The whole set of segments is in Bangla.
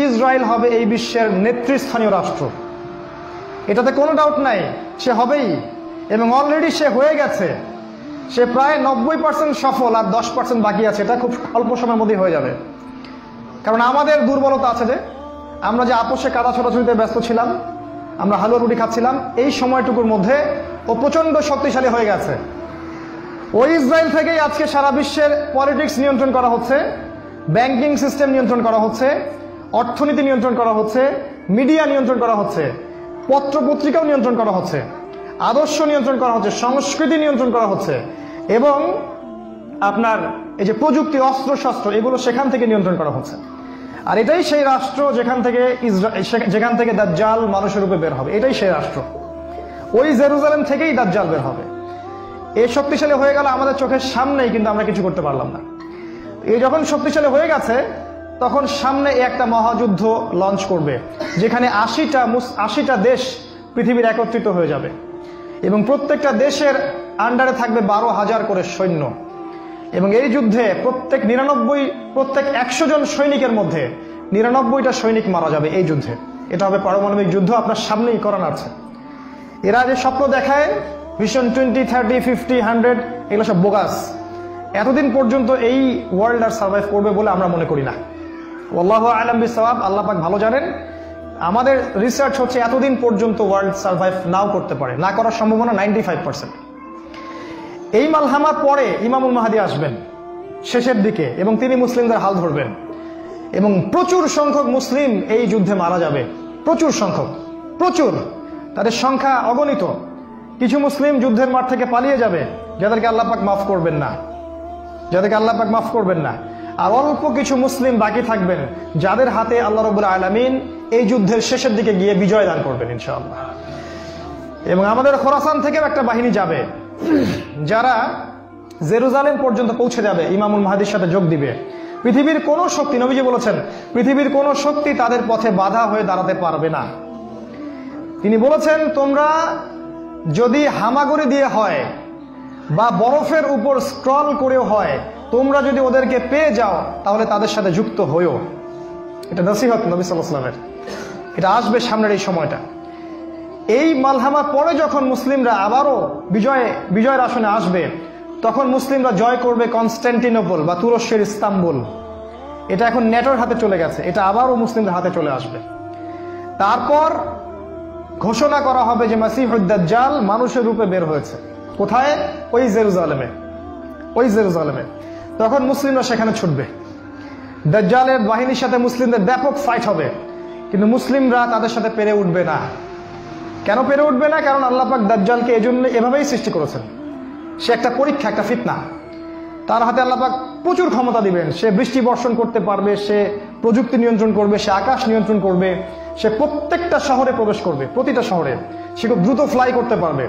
ইসরায়েল হবে এই বিশ্বের নেতৃস্থানীয় রাষ্ট্র, এটাতে কোনো ডাউট নাই, সে হবেই এবং অলরেডি সে হয়ে গেছে। সে প্রায় 90% সফল, আর 10% বাকি আছে। এটা খুব অল্প সময়ের মধ্যেই হয়ে যাবে। কারণ আমাদের দুর্বলতা আছে যে আমরা যে আপোষে কাদা ছোটাছুটিতে ব্যস্ত ছিলাম, আমরা হালুয়া রুটি খাচ্ছিলাম, এই সময়টুকুর মধ্যে ও প্রচন্ড শক্তিশালী হয়ে গেছে। ওই ইসরায়েল থেকেই আজকে সারা বিশ্বের পলিটিক্স নিয়ন্ত্রণ করা হচ্ছে, ব্যাংকিং সিস্টেম নিয়ন্ত্রণ করা হচ্ছে, অর্থনীতি নিয়ন্ত্রণ করা হচ্ছে, মিডিয়া নিয়ন্ত্রণ করা হচ্ছে, পত্রপত্রিকাও নিয়ন্ত্রণ করা হচ্ছে, আদর্শ নিয়ন্ত্রণ করা হচ্ছে, সংস্কৃতি নিয়ন্ত্রণ করা হচ্ছে, এবং আপনার এই যে প্রযুক্তি, অস্ত্রশস্ত্র, এগুলো সেখান থেকে নিয়ন্ত্রণ করা হচ্ছে। আর এটাই সেই রাষ্ট্র যেখান থেকে দাজ্জাল মানুষের রূপে বের হবে। এটাই সেই রাষ্ট্র। ওই জেরুজালেম থেকেই দাজ্জাল বের হবে। এই শক্তিশালী হয়ে গেল আমাদের চোখের সামনেই, কিন্তু আমরা কিছু করতে পারলাম না। এই যখন শক্তিশালী হয়ে গেছে, তখন সামনে একটা মহাযুদ্ধ লঞ্চ করবে, যেখানে 80টা দেশ পৃথিবীর একত্রিত হয়ে যাবে এবং প্রত্যেকটা দেশের আন্ডারে থাকবে 12,000 করে সৈন্য। এবং এই যুদ্ধে প্রত্যেক 100 জন সৈনিকের মধ্যে 99টা সৈনিক মারা যাবে এই যুদ্ধে। এটা হবে পারমাণবিক যুদ্ধ, আপনার সামনেই করানো আছে। এরা যে স্বপ্ন দেখায় ভিশন 20, 30, 50, 100, এগুলো সব বোগাস। এতদিন পর্যন্ত এই ওয়ার্ল্ড আর সার্ভাইভ করবে বলে আমরা মনে করি না। আল্লাহু আ'লাম বিসওয়াব, আল্লাহ পাক ভালো জানেন। আমাদের রিসার্চ হচ্ছে এতদিন পর্যন্ত ওয়ার্ল্ড সার্ভাইভ নাও করতে পারে, না করার সম্ভাবনা 95%। এই মালহামার পরে ইমামুল মাহদী আসবেন শেষের দিকে, এবং তিনি মুসলিমদের হাল ধরবেন এবং প্রচুর সংখ্যক মুসলিম এই যুদ্ধে মারা যাবে। প্রচুর সংখ্যক, প্রচুর, তাদের সংখ্যা অগণিত। কিছু মুসলিম যুদ্ধের মাঠ থেকে পালিয়ে যাবে, যাদেরকে আল্লাহ পাক মাফ করবেন না, আর অল্প কিছু মুসলিম বাকি থাকবেন, যাদের হাতে আল্লাহ রাব্বুল আলামিন এই যুদ্ধের শেষের দিকে গিয়ে বিজয় দান করবেন ইনশাআল্লাহ। এবং আমাদের খোরাসান থেকেও একটা বাহিনী যাবে, যারা জেরুজালেম পর্যন্ত পৌঁছে যাবে, ইমামুল মাহদীর সাথে যোগ দিবে। পৃথিবীর কোনো শক্তি, নবীজি বলেছেন, পৃথিবীর কোনো শক্তি তাদের পথে বাধা হয়ে দাঁড়াতে পারবে না। তিনি বলেছেন, তোমরা যদি হামাগুড়ি দিয়ে হয় বা বরফের উপর স্ক্রল করেও হয়, তোমরা যদি ওদেরকে পেয়ে যাও তাহলে তাদের সাথে যুক্ত হইও। এটা নসিহত নবী সাল্লাল্লাহু আলাইহি ওয়াসাল্লামের। এটা আসবে সামনের এই সময়টা। এই মালহামার পরে যখন মুসলিমরা আবারও বিজয়ের আসনে আসবে, তখন মুসলিমরা জয় করবে কনস্ট্যান্টিনোপল বা তুরস্কের ইস্তাম্বুল। এটা এখন নেটোর হাতে চলে গেছে, এটা আবারও মুসলিমদের হাতে চলে আসবে। তারপর ঘোষণা করা হবে যে মাসিহুদ দাজ্জাল মানুষের রূপে বের হয়েছে। কোথায়? ওই জেরুজালেমে। তখন মুসলিমরা সেখানে ছুটবে। দাজ্জালের বাহিনীর সাথে মুসলিমদের ব্যাপক ফাইট হবে, কিন্তু মুসলিমরা তাদের সাথে পেরে উঠবে না। কেন পেরে উঠবে না? কারণ আল্লাহ পাক দাজ্জালকে এজন্য এভাবেই সৃষ্টি করেছেন। সে একটা পরীক্ষা, একটা ফিতনা। তার হাতে আল্লাহ পাক প্রচুর ক্ষমতা দিবেন। সে বৃষ্টি বর্ষণ করতে পারবে, সে প্রযুক্তি নিয়ন্ত্রণ করবে, সে আকাশ নিয়ন্ত্রণ করবে, সে প্রত্যেকটা শহরে প্রবেশ করবে, প্রতিটা শহরে। সে খুব দ্রুত ফ্লাই করতে পারবে।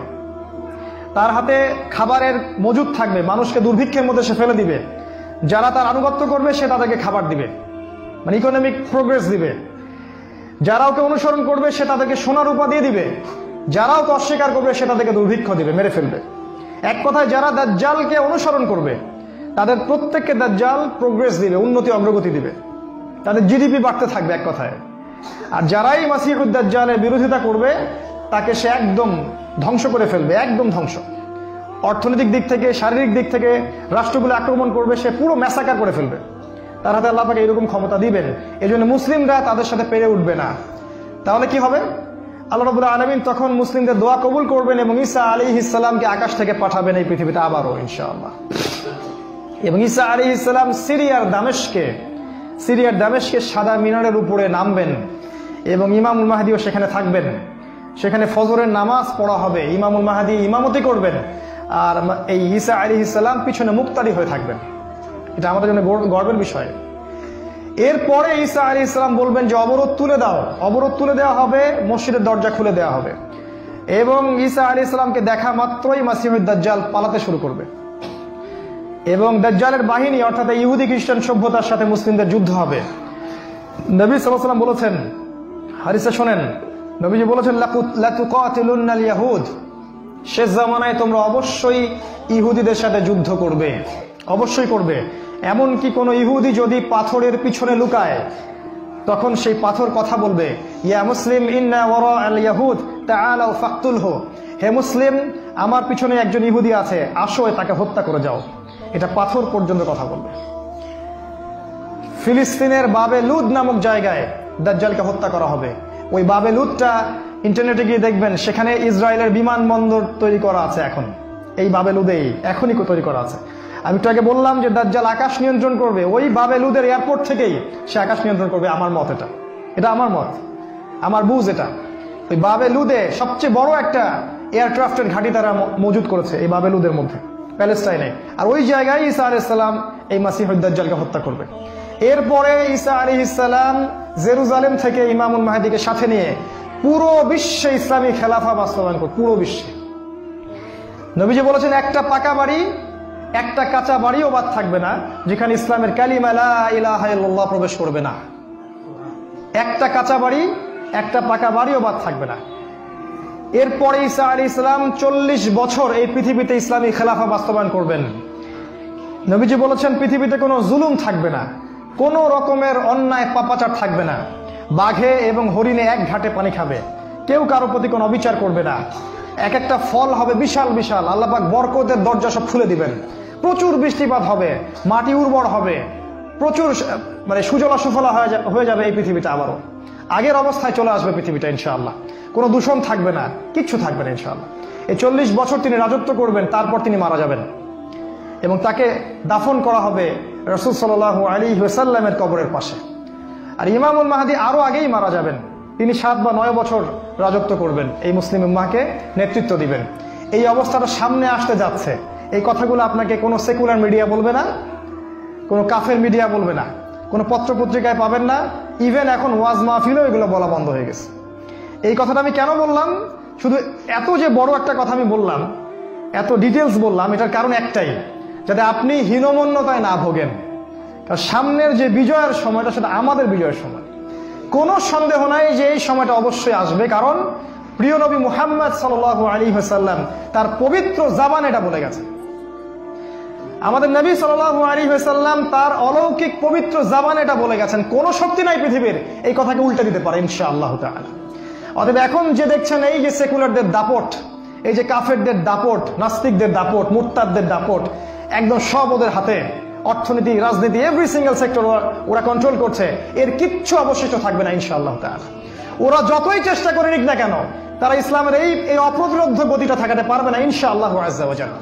তার হাতে খাবারের মজুদ থাকবে, মানুষকে দুর্ভিক্ষের মধ্যে সে ফেলে দিবে। যারা তার আনুগত্য করবে সে তাদেরকে খাবার দিবে, মানে ইকোনমিক প্রোগ্রেস দিবে। যারা ওকে অনুসরণ করবে সে তাদেরকে সোনা রূপা দিয়ে দিবে। যারা ওকে অস্বীকার করবে সে তাদেরকে দুর্ভিক্ষ দিবে, মেরে ফেলবে। এক কথায় যারা দাজ্জালকে অনুসরণ করবে তাদের প্রত্যেককে দাজ্জাল প্রোগ্রেস দিবে, উন্নতি অগ্রগতি দিবে, তাদের জিডিপি বাড়তে থাকবে এক কথায়। আর যারাই মাসিহুদ দাজ্জালের বিরোধিতা করবে তাকে সে একদম ধ্বংস করে ফেলবে, একদম ধ্বংস। অর্থনৈতিক দিক থেকে, শারীরিক দিক থেকে রাষ্ট্রগুলো আক্রমণ করবে, সে পুরো ম্যাসাকার করে ফেলবে। তার হাতে আল্লাহ পাক এরকম ক্ষমতা দিবেন। এই জন্য মুসলিমরা তাদের সাথে পেরে উঠবে না। তাহলে কি হবে? আল্লাহ রাব্বুল আলামিন তখন মুসলিমদের দোয়া কবুল করবেন এবং ঈসা আলাইহিস সালামকে আকাশ থেকে পাঠাবেন এই পৃথিবীতে আবারও ইনশাআল্লাহ। এবং ঈসা আলাইহিস সালাম সিরিয়ার দামেস্কে সাদা মিনারের উপরে নামবেন এবং ইমামুল মাহদীও সেখানে থাকবেন। সেখানে ফজরের নামাজ পড়া হবে, ইমামুল মাহদী ইমামতি করবেন, আর এই ঈসা আলাইহিস সালাম পিছনে মুক্তাদি হয়ে থাকবেন। এটা আমাদের জন্য গর্বের বিষয়। এরপরে ঈসা আলাইহিস সালাম বলবেন যে অবরোধ তুলে দাও। অবরোধ তুলে দেওয়া হবে, মসজিদের দরজা খুলে দেওয়া হবে এবং ঈসা আলাইহিস সালামকে দেখা মাত্রই মাসিহুদ দাজ্জাল পালাতে শুরু করবে এবং দাজ্জালের বাহিনী অর্থাৎ ইহুদি খ্রিস্টান সভ্যতার সাথে মুসলিমদের যুদ্ধ হবে। নবী সাল্লাল্লাহু আলাইহি ওয়াসাল্লাম বলেছেন, হাদিসে শোনেন, নবীজি বলেছেন লাতুকাতিলুনাল ইয়াহুদ, শেষ জামানায় তোমরা অবশ্যই ইহুদিদের সাথে যুদ্ধ করবে, অবশ্যই করবে। এমনকি কোনো ইহুদি যদি পাথরের পিছনে লুকায়, তখন সেই পাথর কথা বলবে, ইয়া মুসলিম ইন্না ওয়ারা আল ইয়াহুদ তাআলাউ ফাকতুলহু, হে মুসলিম আমার পিছনে একজন ইহুদি আছে, আসো তাকে হত্যা করে যাও। এটা পাথর পর্যন্ত কথা বলবে। ফিলিস্তিনের বাবে লুদ নামক জায়গায় দাজ্জালকে হত্যা করা হবে। ওই বাবে লুদটা ইন্টারনেটে গিয়ে দেখবেন, সেখানে ইসরায়েলের বিমানবন্দর তৈরি করা আছে এখন। এই বাবে লুদেই এখনই তৈরি করা আছে। আমি একটু আগে বললাম যে দাজ্জাল আকাশ নিয়ন্ত্রণ করবে, ওই বাবে লুদের এয়ারপোর্ট থেকেই সে আকাশ নিয়ন্ত্রণ করবে। আমার মত এটা আমার মত, আমার বুঝ এটা। ওই বাবে লুদে সবচেয়ে বড় একটা এয়ারক্রাফটের ঘাঁটি তারা মজুদ করেছে এই বাবে লুদের মধ্যে, প্যালেস্টাইনে। আর ওই জায়গায় ঈসা আলাইহিস সালাম এই মাসিহুদ দাজ্জালকে হত্যা করবে। এরপরে ঈসা আলাইহিস সালাম জেরুজালেম থেকে ইমামুল মাহদিকে সাথে নিয়ে পুরো বিশ্বে ইসলামী খেলাফা বাস্তবায়ন করবে। পুরো বিশ্বে নবীজি বলেছেন, একটা পাকা বাড়ি একটা কাঁচা বাড়িও বাদ থাকবে না যেখানে ইসলামের কালিমা লা ইলাহা ইল্লাল্লাহ প্রবেশ করবে না। একটা কাঁচা বাড়ি একটা পাকা বাড়িও বাদ থাকবে না। এরপরে ঈসা আলাইহিস সালাম 40 বছর এই পৃথিবীতে ইসলামী খেলাফা বাস্তবায়ন করবেন। নবীজি বলেছেন, পৃথিবীতে কোনো জুলুম থাকবে না, কোনো রকমের অন্যায় পাপাচার থাকবে না। বাঘে এবং হরিণে এক ঘাটে পানি খাবে, কেউ কারো প্রতি কোনো অবিচার করবে না। এক একটা ফল হবে বিশাল বিশাল, আল্লাহ পাক বরকতের দরজা সব খুলে দিবেন। প্রচুর বৃষ্টিপাত হবে, মাটি উর্বর হবে, প্রচুর সুজলা সুফলা হয়ে যাবে এই পৃথিবীটা। আবারও আগের অবস্থায় চলে আসবে পৃথিবীটা ইনশাআল্লাহ। কোনো দূষণ থাকবে না, কিচ্ছু থাকবে না ইনশাআল্লাহ। এই 40 বছর তিনি রাজত্ব করবেন, তারপর তিনি মারা যাবেন এবং তাকে দাফন করা হবে রাসূল সাল্লাল্লাহু আলাইহি ওয়াসাল্লামের কবরের পাশে। আর ইমামুল মাহদী আরো আগেই মারা যাবেন। তিনি 7 বা 9 বছর রাজত্ব করবেন, এই মুসলিম উম্মাহকে নেতৃত্ব দিবেন। এই অবস্থাটা সামনে আসতে যাচ্ছে। এই কথাগুলো আপনাকে কোনো সেকুলার মিডিয়া বলবে না, কোনো কাফের মিডিয়া বলবে না, কোনো পত্রপত্রিকায় পাবেন না। ইভেন এখন ওয়াজ মাহফিলেও এগুলো বলা বন্ধ হয়ে গেছে। এই কথাটা আমি কেন বললাম, শুধু এত যে বড় একটা কথা আমি বললাম, এত ডিটেলস বললাম, এটার কারণ একটাই, যাতে আপনি হীনমন্যতায় না ভোগেন। কারণ সামনের যে বিজয়ের সময়টা, সেটা আমাদের বিজয়ের সময়। কোনো সন্দেহ নাই যে এই সময়টা অবশ্যই আসবে, কারণ প্রিয় নবী মুহাম্মদ সাল্লাল্লাহু আলাইহি ওয়াসাল্লাম তার পবিত্র জাবান এটা বলে গেছে। আমাদের নবী সাল্লাল্লাহু আলাইহি ওয়াসাল্লাম তার অলৌকিক পবিত্র জাবান এটা বলে গেছেন, কোন শক্তি নাই পৃথিবীর এই কথাকে উল্টে দিতে পারে ইনশাআল্লাহ তাআলা। অতএব এখন যে দেখছেন এই যে সেকুলারদের দাপট, এই যে কাফেরদের দাপট, নাস্তিকদের দাপট, মুরতাদদের দাপট, একদম সব ওদের হাতে। অর্থনীতি, রাজনীতি, এভরি সিঙ্গেল সেক্টর ওরা কন্ট্রোল করছে। এর কিচ্ছু অবশিষ্ট থাকবে না ইনশাআল্লাহ তাআলা। ওরা যতই চেষ্টা করে নিক না কেন, তারা ইসলামের এই অপ্রতিরোধ্য গতিটা ঠেকাতে পারবে না ইনশাআল্লাহু আযজা ওয়া জাল্লা।